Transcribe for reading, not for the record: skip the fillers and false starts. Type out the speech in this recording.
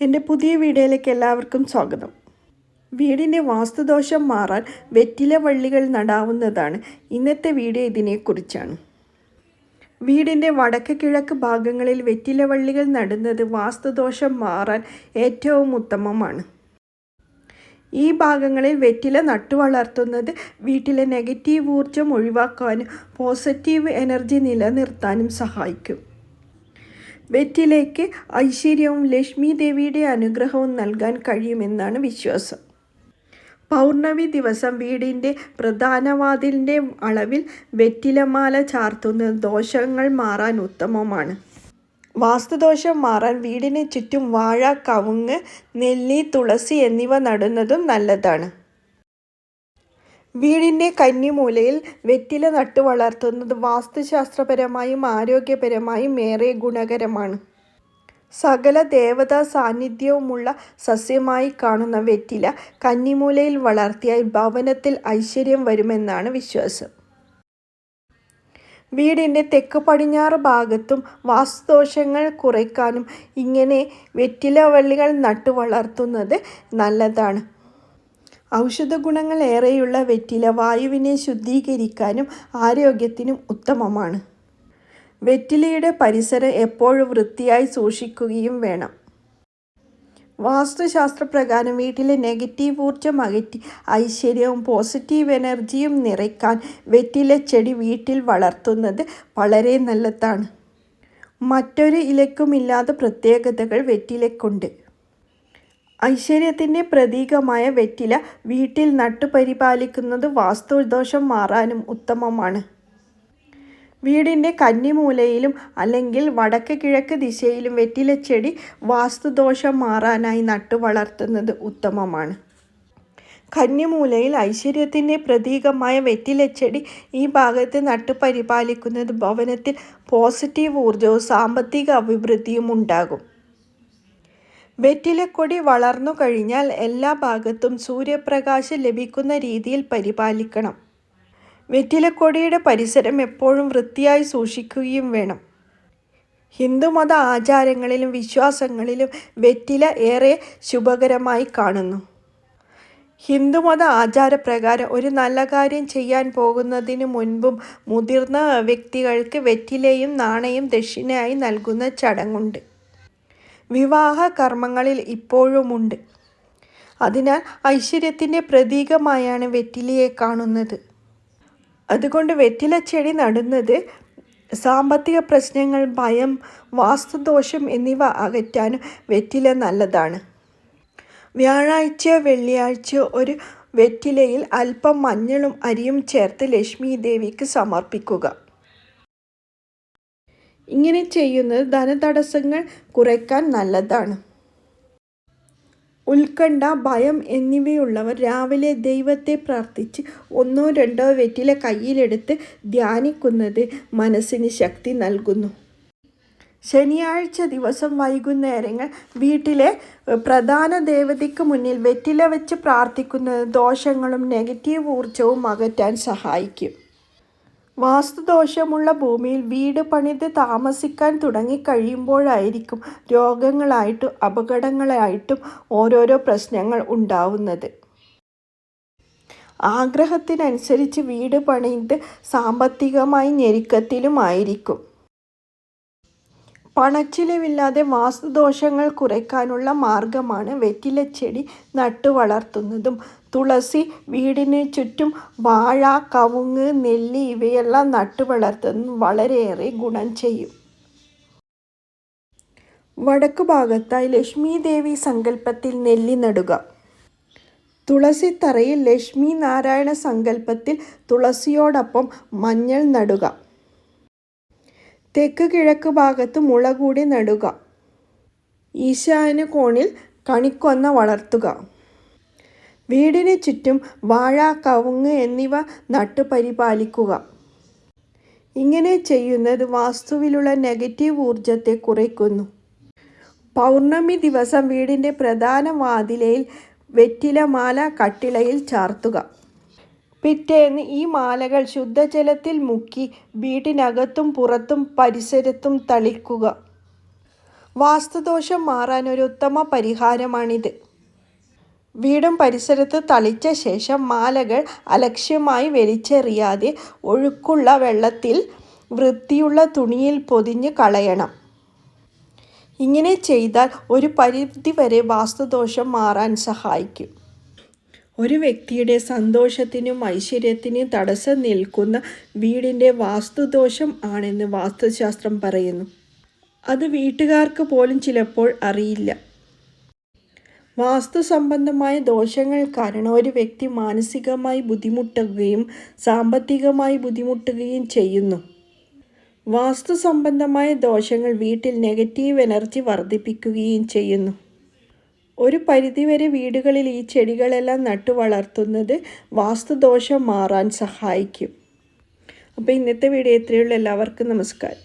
എൻ്റെ പുതിയ വീഡിയോയിലേക്ക് എല്ലാവർക്കും സ്വാഗതം. വീടിൻ്റെ വാസ്തുദോഷം മാറാൻ വെറ്റില വള്ളികൾ നടാവുന്നതാണ്. ഇന്നത്തെ വീഡിയോ ഇതിനെക്കുറിച്ചാണ്. വീടിൻ്റെ വടക്ക് കിഴക്ക് ഭാഗങ്ങളിൽ വെറ്റില വള്ളികൾ നടുന്നത് വാസ്തുദോഷം മാറാൻ ഏറ്റവും ഉത്തമമാണ്. ഈ ഭാഗങ്ങളിൽ വെറ്റില നട്ടുവളർത്തുന്നത് വീട്ടിലെ നെഗറ്റീവ് ഊർജം ഒഴിവാക്കാനും പോസിറ്റീവ് എനർജി നിലനിർത്താനും സഹായിക്കും. വെറ്റിലയ്ക്ക് ഐശ്വര്യവും ലക്ഷ്മി ദേവിയുടെ അനുഗ്രഹവും നൽകാൻ കഴിയുമെന്നാണ് വിശ്വാസം. പൗർണമി ദിവസം വീടിൻ്റെ പ്രധാന വാതിലിൻ്റെ അളവിൽ വെറ്റിലമാല ചാർത്തുന്നത് ദോഷങ്ങൾ മാറാൻ ഉത്തമമാണ്. വാസ്തുദോഷം മാറാൻ വീടിന് ചുറ്റും വാഴ, കവുങ്ങ്, നെല്ലി, തുളസി എന്നിവ നടുന്നതും നല്ലതാണ്. വീടിൻ്റെ കന്നിമൂലയിൽ വെറ്റില നട്ടു വളർത്തുന്നത് വാസ്തുശാസ്ത്രപരമായും ആരോഗ്യപരമായും ഏറെ ഗുണകരമാണ്. സകല ദേവതാ സാന്നിധ്യവുമുള്ള സസ്യമായി കാണുന്ന വെറ്റില കന്നിമൂലയിൽ വളർത്തിയാൽ ഭവനത്തിൽ ഐശ്വര്യം വരുമെന്നാണ് വിശ്വാസം. വീടിൻ്റെ തെക്ക് പടിഞ്ഞാറ് ഭാഗത്തും വാസ്തുദോഷങ്ങൾ കുറയ്ക്കാനും ഇങ്ങനെ വെറ്റില വള്ളികൾ നട്ടു വളർത്തുന്നത് നല്ലതാണ്. ഔഷധ ഗുണങ്ങൾ ഏറെയുള്ള വെറ്റില വായുവിനെ ശുദ്ധീകരിക്കാനും ആരോഗ്യത്തിനും ഉത്തമമാണ്. വെറ്റിലയുടെ പരിസരം എപ്പോഴും വൃത്തിയായി സൂക്ഷിക്കുകയും വേണം. വാസ്തുശാസ്ത്രപ്രകാരം വീട്ടിലെ നെഗറ്റീവ് ഊർജം അകറ്റി ഐശ്വര്യവും പോസിറ്റീവ് എനർജിയും നിറയ്ക്കാൻ വെറ്റില ചെടി വീട്ടിൽ വളർത്തുന്നത് വളരെ നല്ലതാണ്. മറ്റൊരു ഇലയ്ക്കുമില്ലാത്ത പ്രത്യേകതകൾ വെറ്റിലയ്ക്കുണ്ട്. ഐശ്വര്യത്തിൻ്റെ പ്രതീകമായ വെറ്റില വീട്ടിൽ നട്ടുപരിപാലിക്കുന്നത് വാസ്തുദോഷം മാറാനും ഉത്തമമാണ്. വീടിൻ്റെ കന്നിമൂലയിലും അല്ലെങ്കിൽ വടക്ക് കിഴക്ക് ദിശയിലും വെറ്റിലച്ചെടി വാസ്തുദോഷം മാറാനായി നട്ടു വളർത്തുന്നത് ഉത്തമമാണ്. കന്നിമൂലയിൽ ഐശ്വര്യത്തിൻ്റെ പ്രതീകമായ വെറ്റിലച്ചെടി ഈ ഭാഗത്ത് നട്ടു പരിപാലിക്കുന്നത് ഭവനത്തിൽ പോസിറ്റീവ് ഊർജവും സാമ്പത്തിക അഭിവൃദ്ധിയും ഉണ്ടാകും. വെറ്റിലക്കൊടി വളർന്നു കഴിഞ്ഞാൽ എല്ലാ ഭാഗത്തും സൂര്യപ്രകാശം ലഭിക്കുന്ന രീതിയിൽ പരിപാലിക്കണം. വെറ്റിലക്കൊടിയുടെ പരിസരം എപ്പോഴും വൃത്തിയായി സൂക്ഷിക്കുകയും വേണം. ഹിന്ദുമത ആചാരങ്ങളിലും വിശ്വാസങ്ങളിലും വെറ്റില ഏറെ ശുഭകരമായി കാണുന്നു. ഹിന്ദുമത ആചാരപ്രകാരം ഒരു നല്ല കാര്യം ചെയ്യാൻ പോകുന്നതിന് മുൻപും മുതിർന്ന വ്യക്തികൾക്ക് വെറ്റിലയും നാണയം ദക്ഷിണയായി നൽകുന്ന ചടങ്ങുണ്ട്. വിവാഹ കർമ്മങ്ങളിൽ ഇപ്പോഴുമുണ്ട്. അതിനാൽ ഐശ്വര്യത്തിൻ്റെ പ്രതീകമായാണ് വെറ്റിലയെ കാണുന്നത്. അതുകൊണ്ട് വെറ്റിലച്ചെടി നടുന്നത് സാമ്പത്തിക പ്രശ്നങ്ങൾ, ഭയം, വാസ്തുദോഷം എന്നിവ അകറ്റാനും വെറ്റില നല്ലതാണ്. വ്യാഴാഴ്ചയോ വെള്ളിയാഴ്ചയോ ഒരു വെറ്റിലയിൽ അല്പം മഞ്ഞളും അരിയും ചേർത്ത് ലക്ഷ്മി ദേവിക്ക് സമർപ്പിക്കുക. ഇങ്ങനെ ചെയ്യുന്നത് ധനതടസ്സങ്ങൾ കുറയ്ക്കാൻ നല്ലതാണ്. ഉത്കണ്ഠ, ഭയം എന്നിവയുള്ളവർ രാവിലെ ദൈവത്തെ പ്രാർത്ഥിച്ച് 1-2 വെറ്റില കയ്യിലെടുത്ത് ധ്യാനിക്കുന്നത് മനസ്സിന് ശക്തി നൽകുന്നു. ശനിയാഴ്ച ദിവസം വൈകുന്നേരങ്ങൾ വീട്ടിലെ പ്രധാന ദേവതയ്ക്ക് മുന്നിൽ വെറ്റില വെച്ച് പ്രാർത്ഥിക്കുന്നത് ദോഷങ്ങളും നെഗറ്റീവ് ഊർജവും അകറ്റാൻ സഹായിക്കും. വാസ്തുദോഷമുള്ള ഭൂമിയിൽ വീട് പണിത് താമസിക്കാൻ തുടങ്ങിക്കഴിയുമ്പോഴായിരിക്കും രോഗങ്ങളായിട്ടും അപകടങ്ങളായിട്ടും ഓരോരോ പ്രശ്നങ്ങൾ ഉണ്ടാവുന്നത്. ആഗ്രഹത്തിനനുസരിച്ച് വീട് പണിത് സാമ്പത്തികമായി ഞെരുക്കത്തിലുമായിരിക്കും. പണച്ചിലവില്ലാതെ വാസ്തുദോഷങ്ങൾ കുറയ്ക്കാനുള്ള മാർഗമാണ് വെറ്റിലച്ചെടി നട്ടു വളർത്തുന്നതും തുളസി, വീടിന് ചുറ്റും വാഴ, കവുങ്ങ്, നെല്ലി ഇവയെല്ലാം നട്ടു വളർത്തുന്നതും വളരെയേറെ ഗുണം ചെയ്യും. വടക്കു ഭാഗത്തായി ലക്ഷ്മി ദേവി സങ്കല്പത്തിൽ നെല്ലി നടുക. തുളസിത്തറയിൽ ലക്ഷ്മി നാരായണ സങ്കല്പത്തിൽ തുളസിയോടൊപ്പം മഞ്ഞൾ നടുക. തെക്ക് കിഴക്ക് ഭാഗത്ത് മുള കൂടി നടുക. ഈശാന്യ കോണിൽ കണിക്കൊന്ന വളർത്തുക. വീടിന് ചുറ്റും വാഴ, കവുങ്ങ് എന്നിവ നട്ടു പരിപാലിക്കുക. ഇങ്ങനെ ചെയ്യുന്നത് വാസ്തുവിലുള്ള നെഗറ്റീവ് ഊർജത്തെ കുറയ്ക്കുന്നു. പൗർണമി ദിവസം വീടിൻ്റെ പ്രധാന വാതിലയിൽ വെറ്റിലമാല കട്ടിളയിൽ ചാർത്തുക. പിറ്റേന്ന് ഈ മാലകൾ ശുദ്ധജലത്തിൽ മുക്കി വീട്ടിനകത്തും പുറത്തും പരിസരത്തും തളിക്കുക. വാസ്തുദോഷം മാറാൻ ഒരു ഉത്തമ പരിഹാരമാണിത്. വീടും പരിസരത്ത് തളിച്ച ശേഷം മാലകൾ അലക്ഷ്യമായി വലിച്ചെറിയാതെ ഒഴുക്കുള്ള വെള്ളത്തിൽ വൃത്തിയുള്ള തുണിയിൽ പൊതിഞ്ഞ് കളയണം. ഇങ്ങനെ ചെയ്താൽ ഒരു പരിധിവരെ വാസ്തുദോഷം മാറാൻ സഹായിക്കും. ഒരു വ്യക്തിയുടെ സന്തോഷത്തിനും ഐശ്വര്യത്തിനും തടസ്സം നിൽക്കുന്ന വീടിൻ്റെ വാസ്തുദോഷം ആണെന്ന് വാസ്തുശാസ്ത്രം പറയുന്നു. അത് വീട്ടുകാർക്ക് പോലും ചിലപ്പോൾ അറിയില്ല. വാസ്തു സംബന്ധമായ ദോഷങ്ങൾ കാരണം ഒരു വ്യക്തി മാനസികമായി ബുദ്ധിമുട്ടുകയും സാമ്പത്തികമായി ബുദ്ധിമുട്ടുകയും ചെയ്യുന്നു. വാസ്തു സംബന്ധമായ ദോഷങ്ങൾ വീട്ടിൽ നെഗറ്റീവ് എനർജി വർദ്ധിപ്പിക്കുകയും ചെയ്യുന്നു. ഒരു പരിധിവരെ വീടുകളിൽ ഈ ചെടികളെല്ലാം നട്ടു വളർത്തുന്നത് വാസ്തുദോഷം മാറാൻ സഹായിക്കും. അപ്പോൾ ഇന്നത്തെ വീഡിയോ ഇത്രയേ ഉള്ളൂ. എല്ലാവർക്കും നമസ്കാരം.